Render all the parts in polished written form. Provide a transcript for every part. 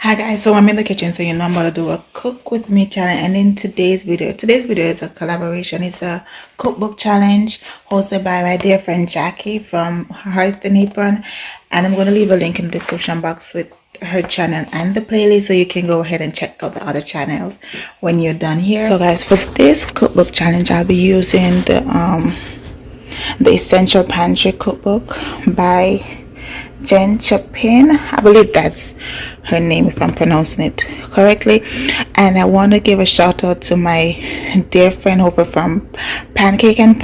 Hi guys, so I'm in the kitchen, so you know I'm about to do a cook with me challenge. And in today's video is a collaboration. It's a cookbook challenge hosted by my dear friend Jacque from Hearth and Apron, and I'm going to leave a link in the description box with her channel and the playlist, so you can go ahead and check out the other channels when you're done here. So guys, for this cookbook challenge, I'll be using the Essential Pantry Cookbook by Jacque. I believe that's her name if I'm pronouncing it correctly. And I want to give a shout out to my dear friend over from Pancake and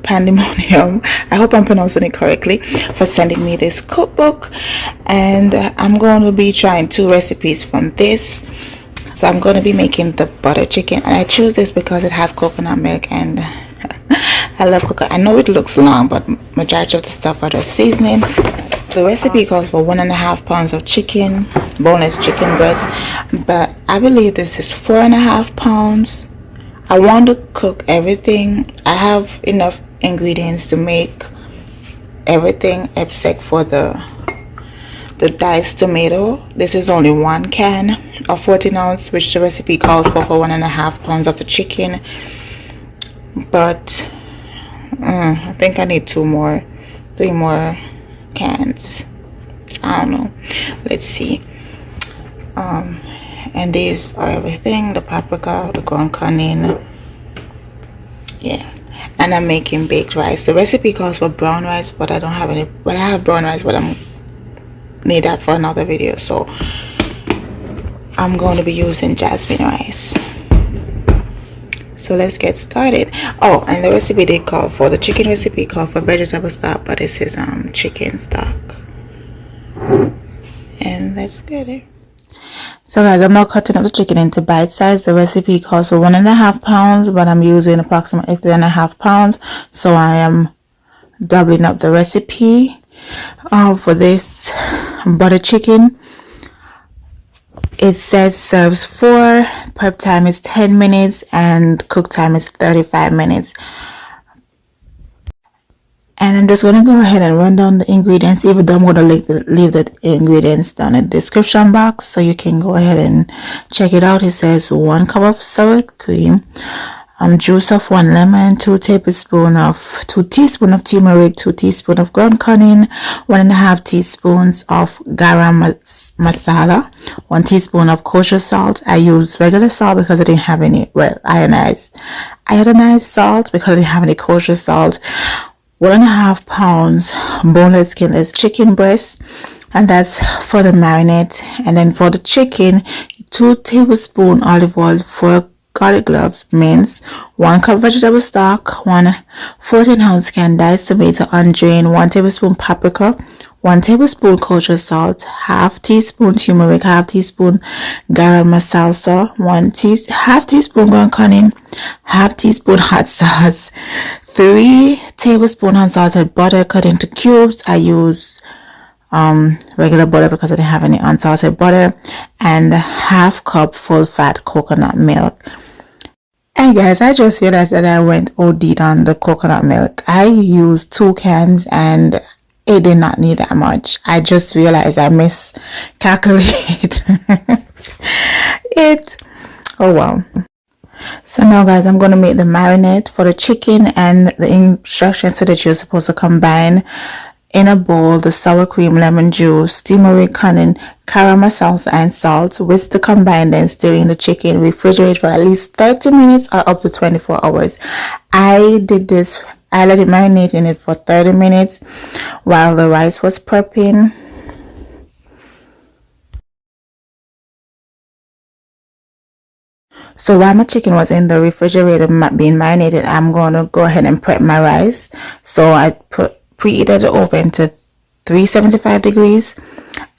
Pandemonium, I hope I'm pronouncing it correctly, for sending me this cookbook. And I'm going to be trying 2 recipes from this. So I'm going to be making the butter chicken, and I choose this because it has coconut milk, and I love coconut. I know it looks long, but majority of the stuff are the seasoning. The recipe calls for 1.5 pounds of chicken, boneless chicken breast, but I believe this is 4.5 pounds. I want to cook everything. I have enough ingredients to make everything except for the diced tomato. This is only 1 can of 14 ounce, which the recipe calls for 1.5 pounds of the chicken. But I think I need 3 more cans. I don't know. Let's see. And these are everything: the paprika, the ground cumin. Yeah. And I'm making baked rice. The recipe calls for brown rice, but I don't have any. Well, I have brown rice, but I'm need that for another video, so I'm going to be using jasmine rice. So let's get started. Oh, and the recipe they call for, the chicken recipe called for vegetable stock, but this is chicken stock. And let's get it. So guys, I'm now cutting up the chicken into bite size. The recipe calls for 1.5 pounds, but I'm using approximately 3.5 pounds, so I am doubling up the recipe. For this butter chicken, it says serves 4, prep time is 10 minutes, and cook time is 35 minutes. And I'm just going to go ahead and run down the ingredients, even though I'm going to leave the ingredients down in the description box, so you can go ahead and check it out. It says 1 cup of sour cream, juice of 1 lemon, 2 teaspoons of turmeric, 2 teaspoons of ground cumin, 1.5 teaspoons of garam masala, 1 teaspoon of kosher salt. I use regular salt because I didn't have any, well, iodized salt because I didn't have any kosher salt. 1.5 pounds boneless, skinless chicken breast, and that's for the marinade. And then for the chicken, 2 tablespoons olive oil, 4 garlic cloves minced, 1 cup vegetable stock, 1 14-ounce can diced tomato undrained, 1 tablespoon paprika, 1 tablespoon kosher salt, half teaspoon turmeric, half teaspoon garam masala, half teaspoon ground cumin, half teaspoon hot sauce, 3 tablespoons unsalted butter cut into cubes. I use regular butter because I didn't have any unsalted butter, and half cup full fat coconut milk. And guys, I just realized that I went OD on the coconut milk. I used 2 cans and it did not need that much. I just realized I miscalculated it. Oh wow. So now guys, I'm going to make the marinade for the chicken, and the instructions said that you're supposed to combine in a bowl the sour cream, lemon juice, turmeric, cumin, caramel salsa, and salt. With the combined, then stir in the chicken. Refrigerate for at least 30 minutes or up to 24 hours. I did this, I let it marinate in it for 30 minutes while the rice was prepping. So while my chicken was in the refrigerator being marinated, I'm going to go ahead and prep my rice. So I preheated the oven to 375 degrees,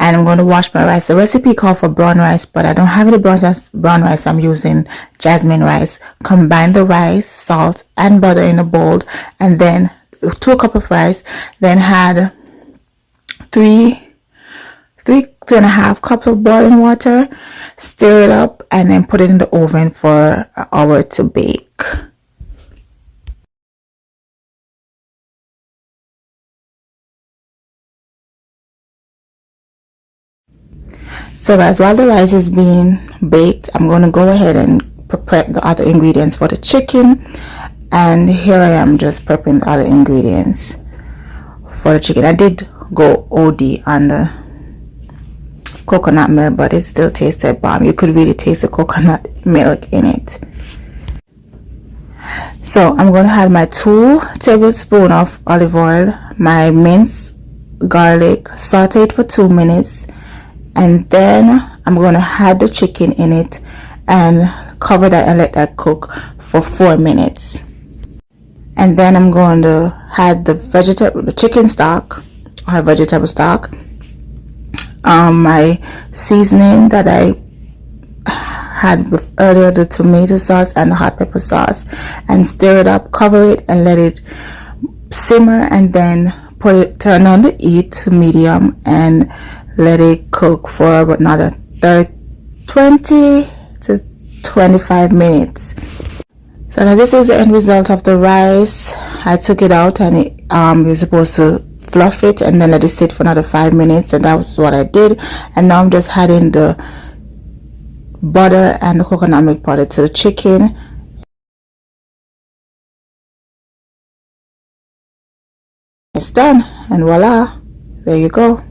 and I'm going to wash my rice. The recipe called for brown rice, but I don't have any brown rice. I'm using jasmine rice. Combine the rice, salt, and butter in a bowl, and then 2 cups of rice. Then add 3.5 cups of boiling water. Stir it up, and then put it in the oven for an hour to bake. So guys, while the rice is being baked, I'm going to go ahead and prepare the other ingredients for the chicken. And here I am just prepping the other ingredients for the chicken. I did go OD on the coconut milk, but it still tasted bomb. You could really taste the coconut milk in it. So I'm going to add my 2 tablespoons of olive oil, my minced garlic, saute it for 2 minutes, and then I'm going to add the chicken in it and cover that and let that cook for 4 minutes. And then I'm going to add the chicken stock or vegetable stock, my seasoning that I had earlier, the tomato sauce and the hot pepper sauce, and stir it up, cover it and let it simmer, and then turn on the heat to medium and let it cook for another 20 to 25 minutes. So now this is the end result of the rice. I took it out and you're supposed to fluff it and then let it sit for another 5 minutes, and that was what I did. And now I'm just adding the butter and the coconut milk powder to the chicken. It's done, and voila, there you go.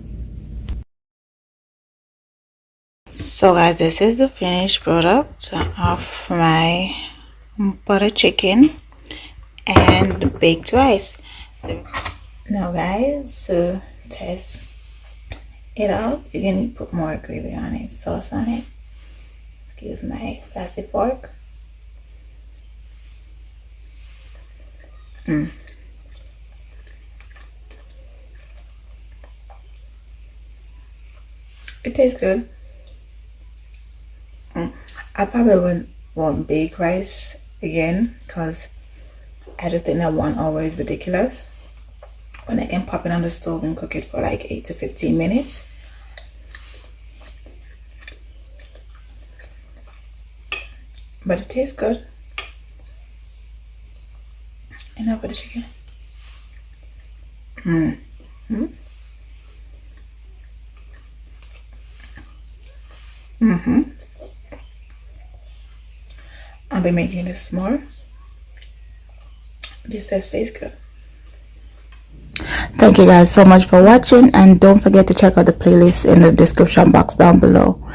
So guys, this is the finished product of my butter chicken and baked rice. Now guys, to test it out, you can put more gravy on it, sauce on it. Excuse my plastic fork. It tastes good. I probably won't bake rice again because I just think that 1 hour is ridiculous when I can pop it on the stove and cook it for like 8 to 15 minutes. But it tastes good. And now for the chicken. I'll be making this more. This tastes good. Thank you guys so much for watching, and don't forget to check out the playlist in the description box down below.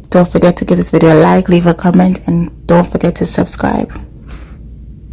Don't forget to give this video a like, leave a comment, and don't forget to subscribe.